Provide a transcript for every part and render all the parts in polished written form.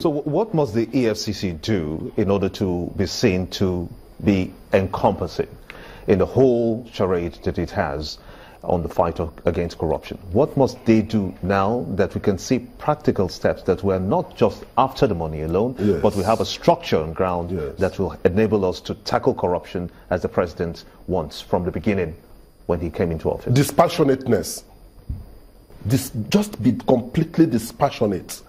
So what must the EFCC do in order to be seen to be encompassing in the whole charade that it has on the fight against corruption? What must they do now that we can see practical steps that we're not just after the money alone, yes, but we have a structure on ground, yes, that will enable us to tackle corruption as the president wants from the beginning when he came into office? Dispassionateness. Just be completely dispassionate.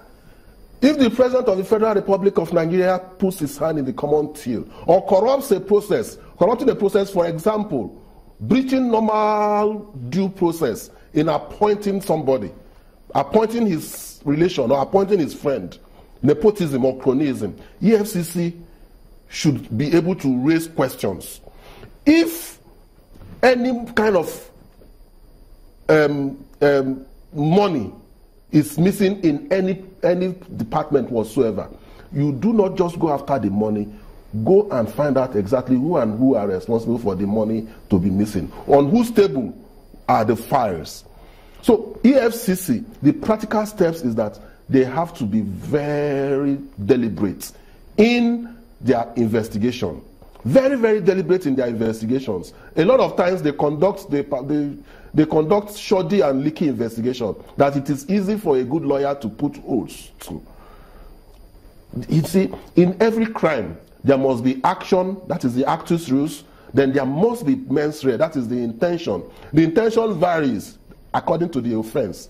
If the President of the Federal Republic of Nigeria puts his hand in the common till or corrupting a process, for example, breaching normal due process in appointing somebody, appointing his relation or appointing his friend, nepotism or cronyism, EFCC should be able to raise questions. If any kind of money is missing in any department whatsoever, you do not just go after the money. Go and find out exactly who and who are responsible for the money to be missing. On whose table are the files? So EFCC, the practical steps is that they have to be very deliberate in their investigation. Very, very deliberate in their investigations. A lot of times they conduct shoddy and leaky investigation that it is easy for a good lawyer to put holes to. You see, in every crime, there must be action, that is the actus reus, then there must be mens rea, that is the intention. The intention varies according to the offense.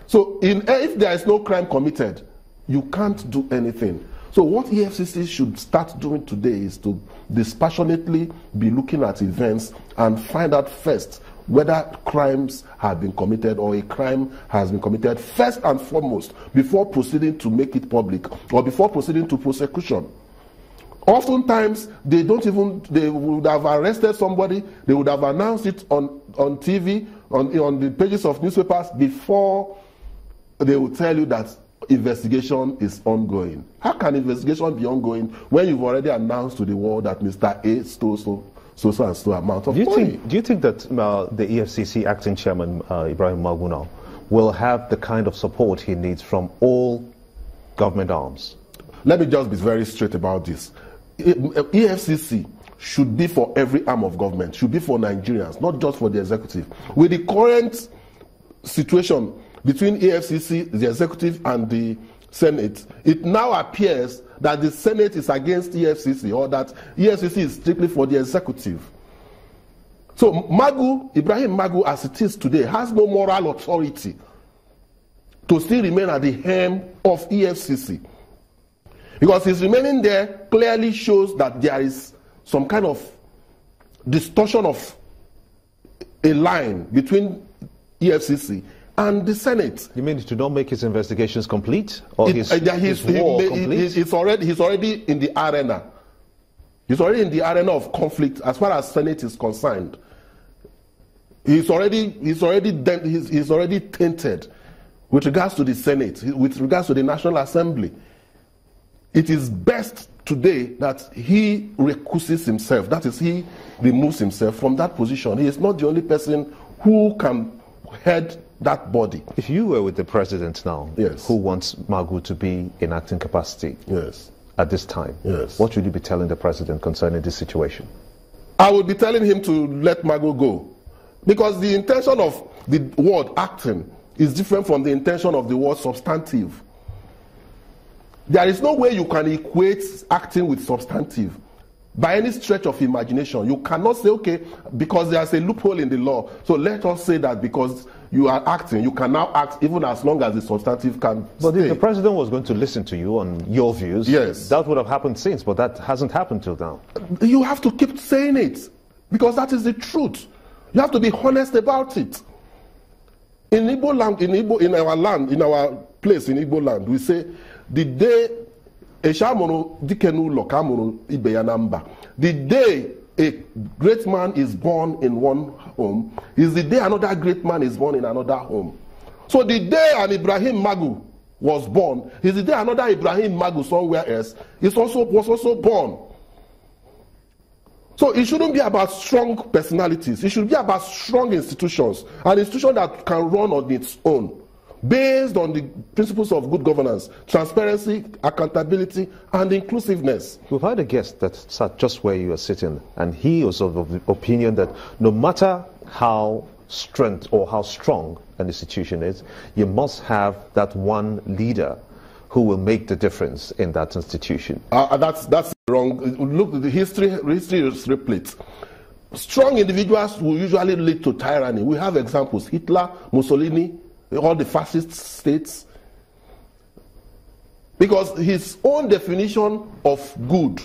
So if there is no crime committed, you can't do anything. So what EFCC should start doing today is to dispassionately be looking at events and find out first whether crimes have been committed or a crime has been committed first and foremost before proceeding to make it public or before proceeding to prosecution. Oftentimes, they would have arrested somebody, they would have announced it on TV, on the pages of newspapers before they would tell you that investigation is ongoing. How can investigation be ongoing when you've already announced to the world that Mr. A stole so and so amount of money? Do you think that the EFCC acting chairman, Ibrahim Magu, will have the kind of support he needs from all government arms? Let me just be very straight about this. EFCC should be for every arm of government, should be for Nigerians, not just for the executive. With the current situation between EFCC, the executive, and the Senate, it now appears that the Senate is against EFCC, or that EFCC is strictly for the executive. So Ibrahim Magu, as it is today, has no moral authority to still remain at the helm of EFCC. Because his remaining there clearly shows that there is some kind of distortion of a line between EFCC and the Senate. You mean to not make his investigations complete? Or his war complete? He's already in the arena. He's already in the arena of conflict as far as Senate is concerned. He's already tainted with regards to the Senate, with regards to the National Assembly. It is best today that he recuses himself, that is, he removes himself from that position. He is not the only person who can head that body. If you were with the president now, yes, who wants Magu to be in acting capacity, yes, at this time, yes, what would you be telling the president concerning this situation? I would be telling him to let Magu go. Because the intention of the word acting is different from the intention of the word substantive. There is no way you can equate acting with substantive by any stretch of imagination. You cannot say, okay, because there's a loophole in the law, so let us say that because you are acting, you can now act even as long as the substantive can But stay. if the president was going to listen to you on your views, yes, that would have happened since, but that hasn't happened till now. You have to keep saying it, because that is the truth. You have to be honest about it. In Igbo land, in our land, in our place in Igbo land, we say, the day the day a great man is born in one home is the day another great man is born in another home. So the day an Ibrahim Magu was born is the day another Ibrahim Magu somewhere else was also born. So it shouldn't be about strong personalities. It should be about strong institutions, an institution that can run on its own. based on the principles of good governance, transparency, accountability, and inclusiveness. We've had a guest that sat just where you are sitting, and he was of the opinion that no matter how strong an institution is, you must have that one leader who will make the difference in that institution. That's wrong. Look, the history is replete. Strong individuals will usually lead to tyranny. We have examples: Hitler, Mussolini, all the fascist states. Because his own definition of good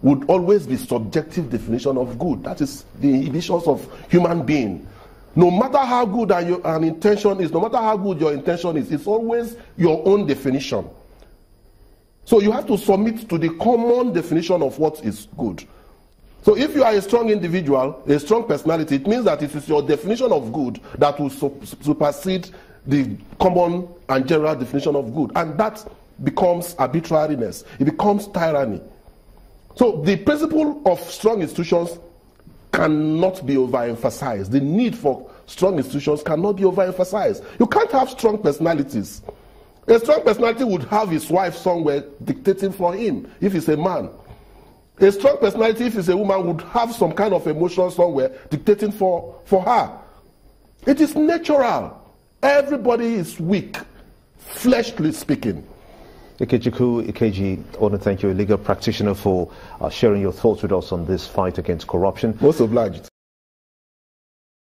would always be subjective definition of good. That is the inhibitions of human being. No matter how good an intention is, no matter how good your intention is, it's always your own definition. So you have to submit to the common definition of what is good. So if you are a strong individual, a strong personality, it means that it is your definition of good that will supersede the common and general definition of good. And that becomes arbitrariness. It becomes tyranny. So the principle of strong institutions cannot be overemphasized. The need for strong institutions cannot be overemphasized. You can't have strong personalities. A strong personality would have his wife somewhere dictating for him if he's a man. A strong personality, if he's a woman, would have some kind of emotion somewhere dictating for her. It is natural. Everybody is weak, fleshly speaking. Ikechukwu, Ikeji, I want to thank you, a legal practitioner, for sharing your thoughts with us on this fight against corruption. Most obliged.